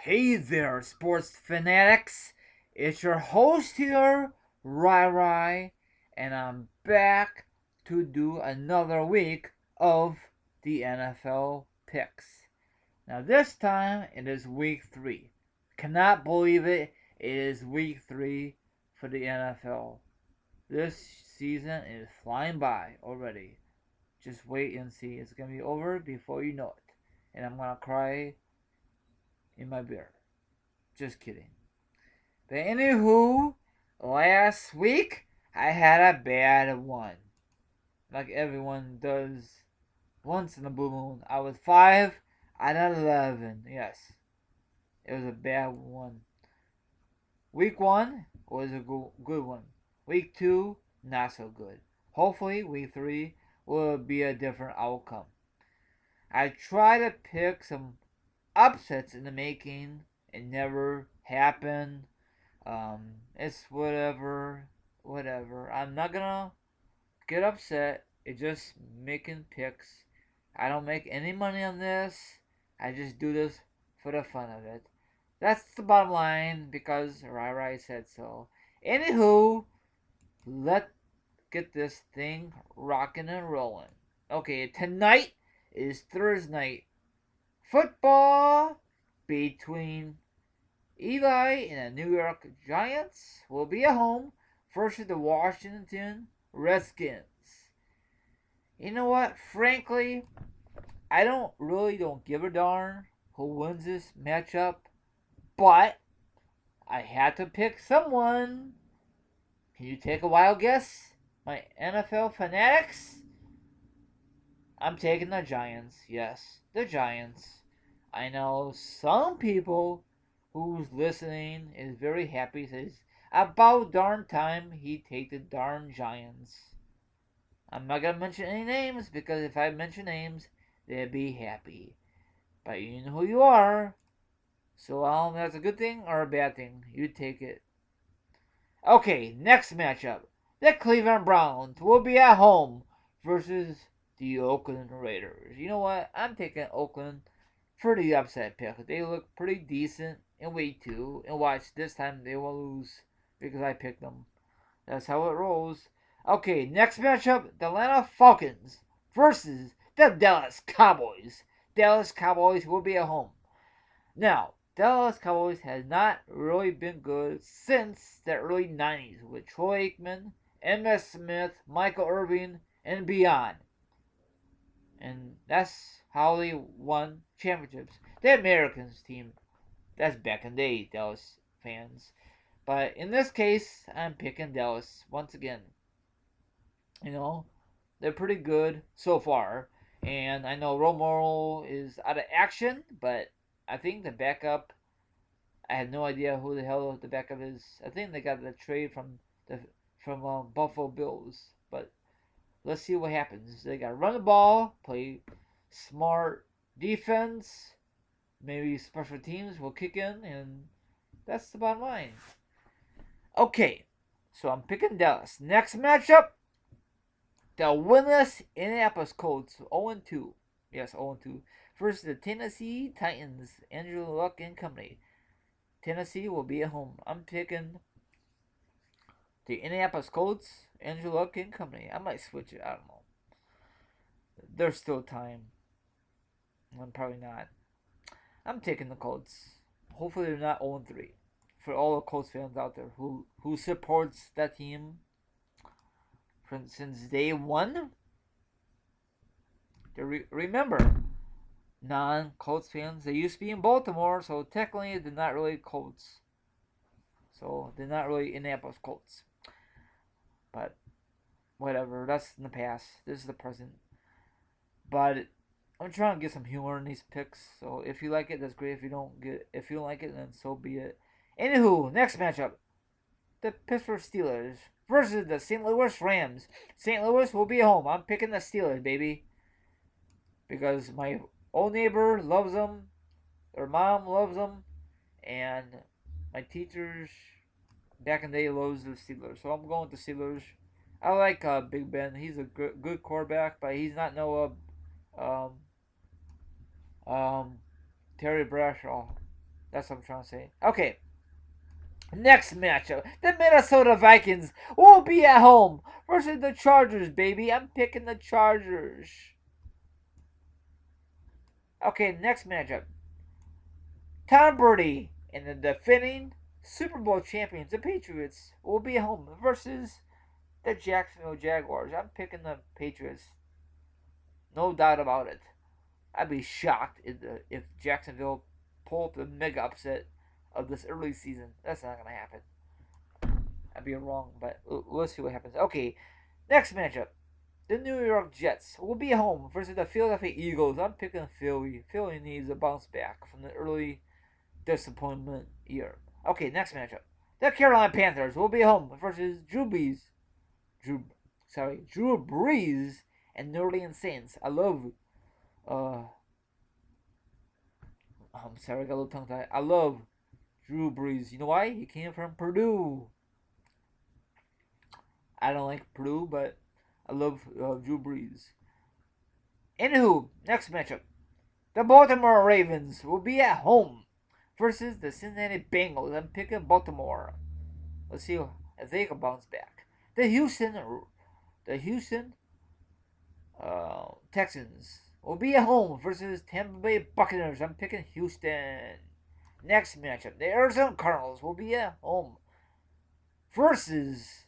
Hey there, sports fanatics! It's your host here, Rai Rai, and I'm back to do another week of the NFL picks. Now, this time it is week 3. Cannot believe it, it is week 3 for the NFL. This season is flying by already. Just wait and see. It's going to be over before you know it. And I'm going to cry in my beer. Just kidding. But anywho, last week I had a bad one. Like everyone does once in a blue moon. I was 5 out of 11. Yes, it was a bad one. Week 1 was a good one. Week 2, not so good. Hopefully, week 3 will be a different outcome. I try to pick some upsets in the making. It never happened. It's whatever. I'm not gonna get upset. It's just making picks. I don't make any money on this. I just do this for the fun of it. That's the bottom line because Rai Rai said so. Anywho, let's get this thing rocking and rolling. Okay, tonight is Thursday night football between Eli and the New York Giants will be at home versus the Washington Redskins. You know what? Frankly, I don't give a darn who wins this matchup, but I had to pick someone. Can you take a wild guess? My NFL fanatics? I'm taking the Giants. Yes, the Giants. I know some people who's listening is very happy. Says about darn time he take the darn Giants. I'm not gonna mention any names because if I mention names, they'd be happy. But you know who you are. So that's a good thing or a bad thing. You take it. Okay, next matchup. The Cleveland Browns will be at home versus the Oakland Raiders. You know what? I'm taking Oakland for the upset pick. They look pretty decent in week 2. And watch, this time they will lose because I picked them. That's how it rolls. Okay, next matchup, the Atlanta Falcons versus the Dallas Cowboys. Dallas Cowboys will be at home. Now, Dallas Cowboys has not really been good since the early 90s with Troy Aikman, Emmitt Smith, Michael Irvin, and beyond. And that's how they won championships. The Americans team, that's back in the day, Dallas fans. But in this case, I'm picking Dallas once again. You know, they're pretty good so far. And I know Romero is out of action, but I think the backup, I had no idea who the hell the backup is. I think they got the trade from Buffalo Bills. But let's see what happens. They got to run the ball, play smart defense. Maybe special teams will kick in, and that's the bottom line. Okay, so I'm picking Dallas. Next matchup, the winless Indianapolis Colts, 0-2. Yes, 0-2. Versus the Tennessee Titans, Andrew Luck and company. Tennessee will be at home. I'm picking the Indianapolis Colts, Andrew Luck and company. I might switch it. I don't know. There's still time. I'm probably not. I'm taking the Colts. Hopefully they're not 0-3. For all the Colts fans out there who supports that team since day one, remember, non-Colts fans, they used to be in Baltimore, so technically they're not really Colts. So they're not really Indianapolis Colts. But whatever, that's in the past. This is the present. But I'm trying to get some humor in these picks. So if you like it, that's great. If you don't like it, then so be it. Anywho, next matchup, the Pittsburgh Steelers versus the St. Louis Rams. St. Louis will be at home. I'm picking the Steelers, baby, because my old neighbor loves them, their mom loves them, and my teachers back in the day loves the Steelers. So I'm going with the Steelers. I like Big Ben. He's a good quarterback, but he's not no um, Terry Bradshaw. That's what I'm trying to say. Okay. Next matchup, the Minnesota Vikings will be at home versus the Chargers, baby. I'm picking the Chargers. Okay, next matchup. Tom Brady and the defending Super Bowl champions, the Patriots, will be at home versus the Jacksonville Jaguars. I'm picking the Patriots. No doubt about it. I'd be shocked if Jacksonville pulled up the mega upset of this early season. That's not going to happen. I'd be wrong, but we'll see what happens. Okay, next matchup. The New York Jets will be home versus the Philadelphia Eagles. I'm picking Philly. Philly needs a bounce back from the early disappointment year. Okay, next matchup. The Carolina Panthers will be home versus Drew Brees and New Orleans Saints. I love I'm sorry, I got a little tongue tied. I love Drew Brees. You know why? He came from Purdue. I don't like Purdue, but I love Drew Brees. Anywho, next matchup. The Baltimore Ravens will be at home versus the Cincinnati Bengals. I'm picking Baltimore. Let's see if they can bounce back. The Houston Texans will be at home versus Tampa Bay Buccaneers. I'm picking Houston. Next matchup, the Arizona Cardinals will be at home versus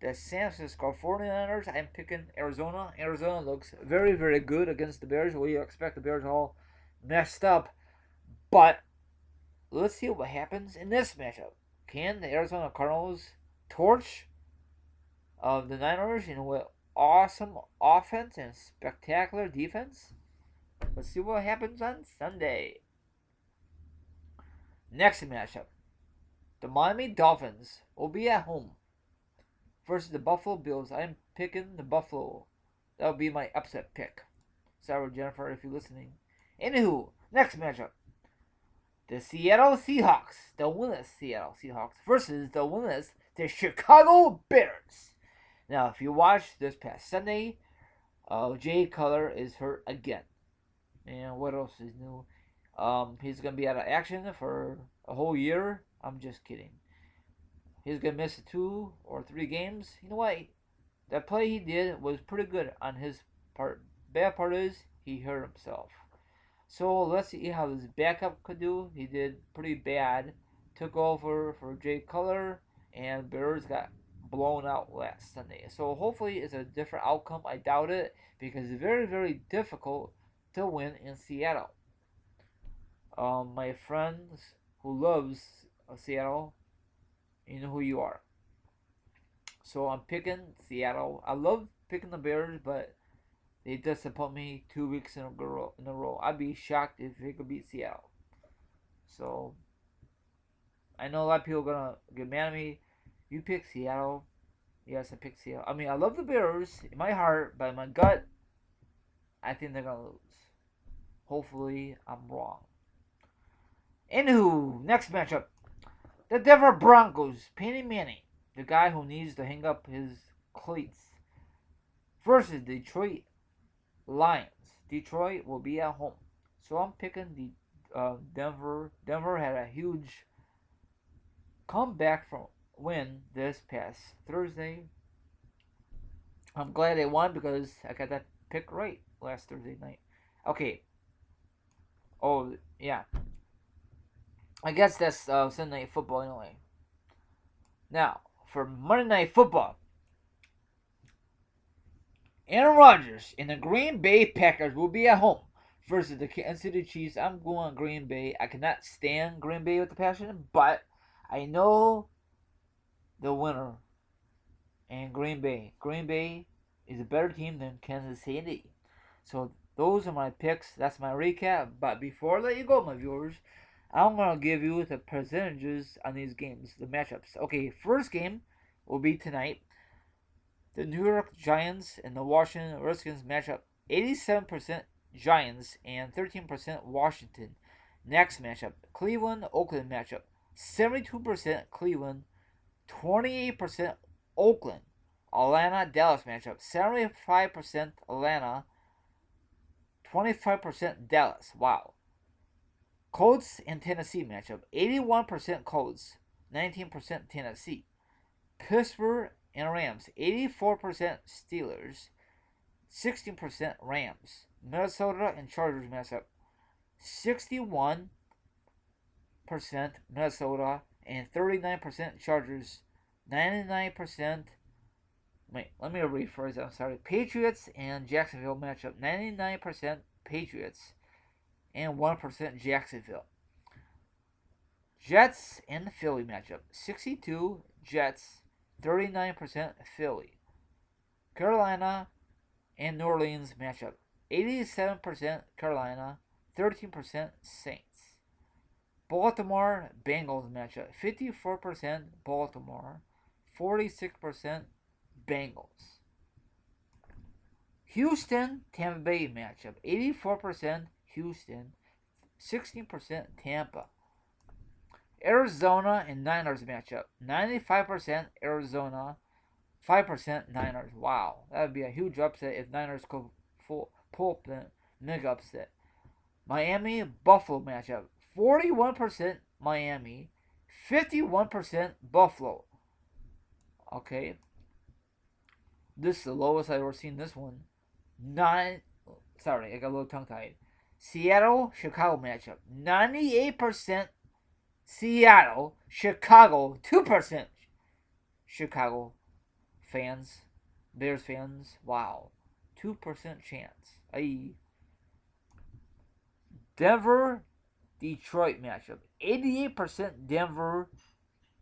the San Francisco 49ers. I'm picking Arizona. Arizona looks very, very good against the Bears. We expect the Bears all messed up. But let's see what happens in this matchup. Can the Arizona Cardinals torch the Niners with awesome offense and spectacular defense? Let's see what happens on Sunday. Next matchup. The Miami Dolphins will be at home versus the Buffalo Bills. I'm picking the Buffalo. That'll be my upset pick. Sorry, Jennifer, if you're listening. Anywho, next matchup. The Seattle Seahawks, the winless Seattle Seahawks versus the winless the Chicago Bears. Now, if you watched this past Sunday, Jay Cutler is hurt again. And what else is new? He's gonna be out of action for a whole year. I'm just kidding. He's gonna miss 2 or 3 games. You know what? That play he did was pretty good on his part. Bad part is he hurt himself. So let's see how this backup could do. He did pretty bad. Took over for Jay Cutler, and Bears got blown out last Sunday. So hopefully it's a different outcome. I doubt it because it's very, very difficult to win in Seattle. My friends who loves Seattle, you know who you are. So I'm picking Seattle. I love picking the Bears, but they disappoint me 2 weeks in a row. I'd be shocked if they could beat Seattle. So I know a lot of people are gonna get mad at me. You pick Seattle. Yes, I picked Seattle. I mean, I love the Bears in my heart, but in my gut, I think they're gonna lose. Hopefully, I'm wrong. Anywho, next matchup. The Denver Broncos, Peyton Manning, the guy who needs to hang up his cleats, versus Detroit Lions. Detroit will be at home. So I'm picking the Denver. Denver had a huge comeback from win this past Thursday. I'm glad they won because I got that pick right last Thursday night. Okay. Oh, yeah. I guess that's Sunday Night Football anyway. Now, for Monday Night Football, Aaron Rodgers and the Green Bay Packers will be at home versus the Kansas City Chiefs. I'm going Green Bay. I cannot stand Green Bay with the passion, but I know the winner and Green Bay. Green Bay is a better team than Kansas City. So those are my picks. That's my recap. But before I let you go, my viewers, I'm going to give you the percentages on these games, the matchups. Okay, first game will be tonight. The New York Giants and the Washington Redskins matchup. 87% Giants and 13% Washington. Next matchup, Cleveland-Oakland matchup. 72% Cleveland, 28% Oakland. Atlanta-Dallas matchup. 75% Atlanta, 25% Dallas. Wow. Colts and Tennessee matchup. 81% Colts, 19% Tennessee. Pittsburgh and Rams. 84% Steelers, 16% Rams. Minnesota and Chargers matchup. 61% Minnesota and 39% Chargers. 99%. Wait, let me rephrase. I'm sorry. Patriots and Jacksonville matchup. 99% Patriots and 1% Jacksonville. Jets and Philly matchup. 62 Jets, 39% Philly. Carolina and New Orleans matchup. 87% Carolina, 13% Saints. Baltimore Bengals matchup. 54% Baltimore, 46% Bengals. Houston Tampa Bay matchup. 84% Houston, 16% Tampa. Arizona and Niners matchup. 95% Arizona, 5% Niners. Wow, that would be a huge upset if Niners could pull up the mega upset. Miami Buffalo matchup. 41% Miami, 51% Buffalo. Okay, this is the lowest I've ever seen this one. Sorry, I got a little tongue tied. Seattle Chicago matchup. 98% Seattle, Chicago, 2% Chicago fans, Bears fans. Wow, 2% chance. Aye. Denver, Detroit matchup. 88% Denver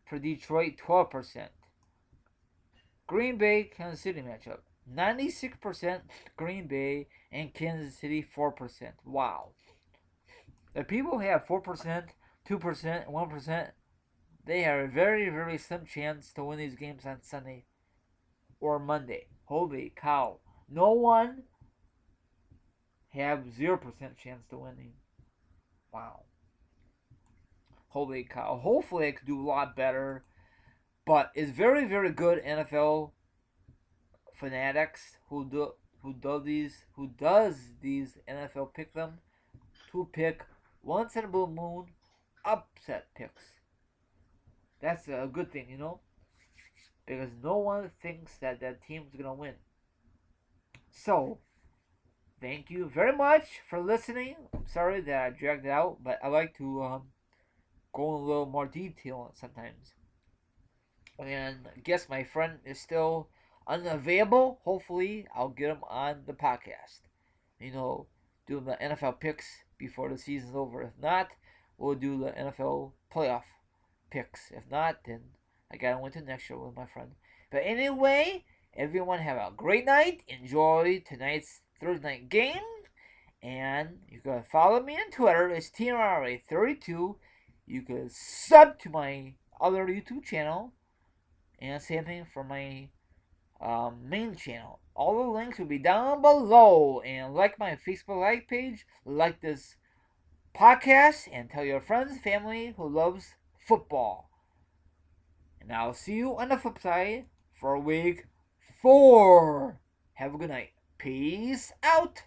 for Detroit, 12%. Green Bay, Kansas City matchup. 96% Green Bay and Kansas City, 4%. Wow. The people who have 4%, 2%, 1%, they have a very, very slim chance to win these games on Sunday or Monday. Holy cow. No one have 0% chance to winning. Wow. Holy cow. Hopefully I could do a lot better. But it's very, very good NFL fanatics who does these NFL pick them to pick once in a blue moon upset picks. That's a good thing, you know, because no one thinks that team's gonna win. So, thank you very much for listening. I'm sorry that I dragged it out, but I like to go in a little more detail sometimes. And I guess my friend is still unavailable. Hopefully, I'll get him on the podcast. You know, doing the NFL picks before the season's over. If not, we'll do the NFL playoff picks. If not, then I gotta wait till next year with my friend. But anyway, everyone have a great night. Enjoy tonight's Thursday night game. And you can follow me on Twitter. It's TNRA32. You can sub to my other YouTube channel. And same thing for my main channel. All the links will be down below. And like my Facebook like page, like this podcast, and tell your friends, family who loves football. And I'll see you on the flip side for week 4. Have a good night. Peace out.